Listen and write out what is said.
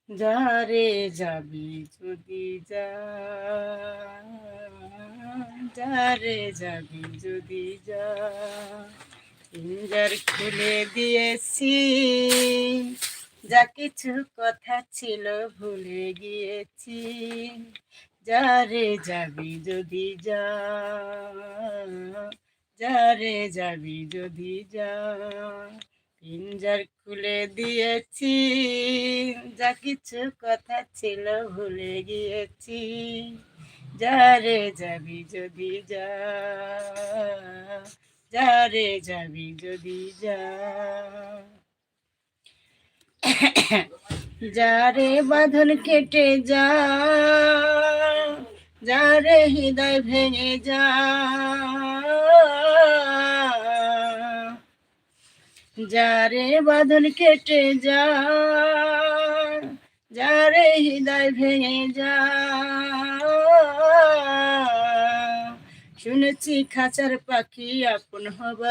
যারে যাবি যদি যা, যারে যাবি যদি যা, পিঞ্জার খুলে দিয়েছি, যা কিছু কথা ছিল ভুলে গিয়েছি। যারে যাবি যদি যা, যারে যাবি যদি যা, পিঞ্জার খুলে দিয়েছি, যা কিছু কথা ছিল ভুলে গিয়েছি। যারে যাবি যদি যা, যারে যাবি যদি যা, যারে বাঁধন কেটে যা, যারে হৃদয় ভেঙে যা, যারে বাঁধন কেটে যা, যারে হৃদয় ভেঙে যা। শুনেছি খাঁচার পাখি আপন হবার